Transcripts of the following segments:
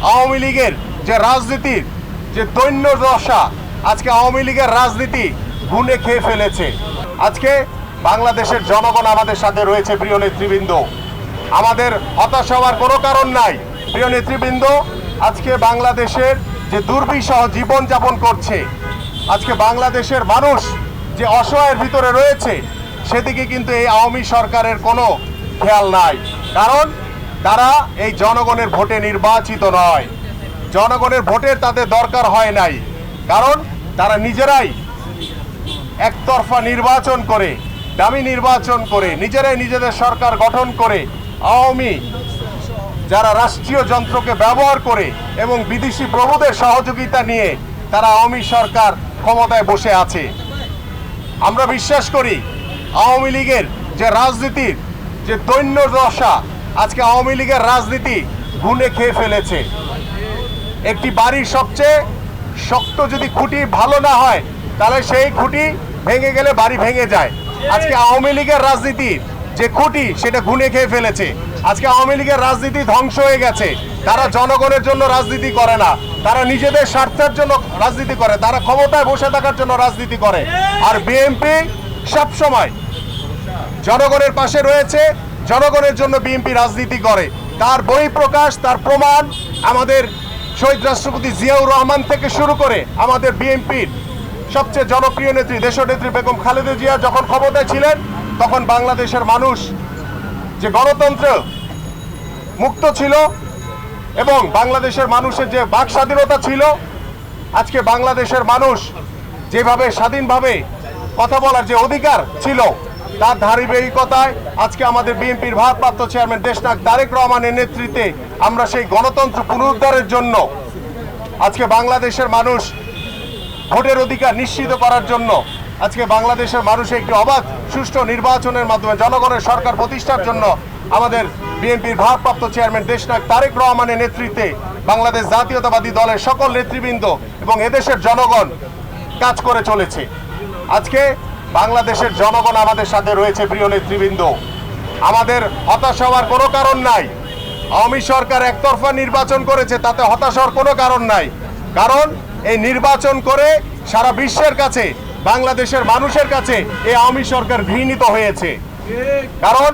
আওয়ামী লীগের যে রাজনীতির যে দৈন্য দশা, আজকে আওয়ামী লীগের রাজনীতি গুণে খেয়ে ফেলেছে। আজকে বাংলাদেশের জনগণ আমাদের সাথে রয়েছে। প্রিয় নেতৃবৃন্দ, আমাদের হতাশ হওয়ার কোনো কারণ নাই। প্রিয় নেতৃবৃন্দ, আজকে বাংলাদেশের যে দুর্বিষহ জীবনযাপন করছে, আজকে বাংলাদেশের মানুষ যে অসহায়ের ভিতরে রয়েছে, সেদিকে কিন্তু এই আওয়ামী সরকারের কোনো খেয়াল নাই। কারণ তারা এই জনগণের ভোটে নির্বাচিত নয়, জনগণের ভোটের তাদের দরকার হয় নাই। কারণ তারা নিজেরাই একতরফা নির্বাচন করে, দামি নির্বাচন করে, নিজেরাই নিজেদের সরকার গঠন করে, আওয়ামী যারা রাষ্ট্রীয় যন্ত্রকে ব্যবহার করে এবং বিদেশি প্রভুদের সহযোগিতা নিয়ে তারা আওয়ামী সরকার ক্ষমতায় বসে আছে। আমরা বিশ্বাস করি আওয়ামী লীগের যে রাজনীতির যে দৈন্য দশা, আজকে আওয়ামী লীগের রাজনীতি গুণে খেয়ে ফেলেছে। একটি বাড়ির সবচেয়ে শক্ত যদি খুঁটি ভালো না হয়, তাহলে সেই খুঁটি ভেঙে গেলে বাড়ি ভেঙে যায়। আজকে আওয়ামী লীগের রাজনীতি যে খুঁটি, সেটা গুণে খেয়ে ফেলেছে। আজকে আওয়ামী লীগের রাজনীতি ধ্বংস হয়ে গেছে। তারা জনগণের জন্য রাজনীতি করে না, তারা নিজেদের স্বার্থের জন্য রাজনীতি করে, তারা ক্ষমতায় বসে থাকার জন্য রাজনীতি করে। আর বিএনপি সবসময় জনগণের পাশে রয়েছে, জনগণের জন্য বিএনপি রাজনীতি করে। তার বহিঃপ্রকাশ, তার প্রমাণ আমাদের শহীদ রাষ্ট্রপতি জিয়াউর রহমান থেকে শুরু করে আমাদের বিএনপির সবচেয়ে জনপ্রিয় নেত্রী দেশনেত্রী বেগম খালেদা জিয়া যখন ক্ষমতায় ছিলেন, তখন বাংলাদেশের মানুষ যে গণতন্ত্র মুক্ত ছিল এবং বাংলাদেশের মানুষের যে বাক স্বাধীনতা ছিল, আজকে বাংলাদেশের মানুষ যেভাবে স্বাধীনভাবে কথা বলার যে অধিকার ছিল, তার ধারাবাহিকতায় আজকে আমাদের বিএনপির ভারপ্রাপ্ত চেয়ারম্যান দেশনায়ক তারেক রহমানের নেতৃত্বে আমরা সেই গণতন্ত্র পুনরুদ্ধারের জন্য আজকে বাংলাদেশের মানুষ ভোটের অধিকার নিশ্চিত করার জন্য, আজকে বাংলাদেশের মানুষ একটি অবাধ সুষ্ঠু নির্বাচনের মাধ্যমে জনগণের সরকার প্রতিষ্ঠার জন্য আমাদের বিএনপির ভারপ্রাপ্ত চেয়ারম্যান দেশনায়ক তারেক রহমানের নেতৃত্বে বাংলাদেশ জাতীয়তাবাদী দলের সকল নেতৃবৃন্দ এবং এদেশের জনগণ কাজ করে চলেছে। আজকে বাংলাদেশের জনগণ আমাদের সাথে রয়েছে। প্রিয় নেতৃবৃন্দ, আমাদের হতাশ হওয়ার কোনো কারণ নাই। আওয়ামী সরকার একতরফা নির্বাচন করেছে, তাতে হতাশ হওয়ার কোনো কারণ নাই। কারণ এই নির্বাচন করে সারা বিশ্বের কাছে, বাংলাদেশের মানুষের কাছে এই আওয়ামী সরকার ঘৃণিত হয়েছে। কারণ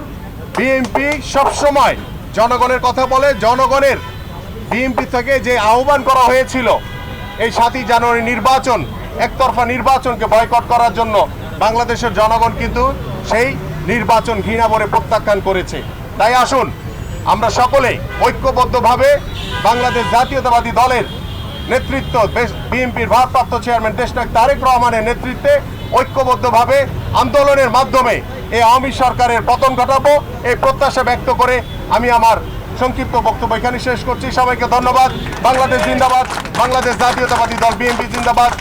বিএনপি সবসময় জনগণের কথা বলে। জনগণের বিএনপি থেকে যে আহ্বান করা হয়েছিল এই 7ই জানুয়ারি নির্বাচন, একতরফা নির্বাচনকে বয়কট করার জন্য, বাংলাদেশের জনগণ কিন্তু সেই নির্বাচন ঘৃণা ভরে প্রত্যাখ্যান করেছে। তাই আসুন আমরা সকলে ঐক্যবদ্ধভাবে বাংলাদেশ জাতীয়তাবাদী দলের নেতৃত্ব, বিএনপির ভারপ্রাপ্ত চেয়ারম্যান দেশনায়ক তারেক রহমানের নেতৃত্বে ঐক্যবদ্ধভাবে আন্দোলনের মাধ্যমে এই আওয়ামী সরকারের পতন ঘটাবো, এই প্রত্যাশা ব্যক্ত করে আমি আমার সংক্ষিপ্ত বক্তব্য এখানে শেষ করছি। সবাইকে ধন্যবাদ। বাংলাদেশ জিন্দাবাদ, বাংলাদেশ জাতীয়তাবাদী দল বিএনপি জিন্দাবাদ।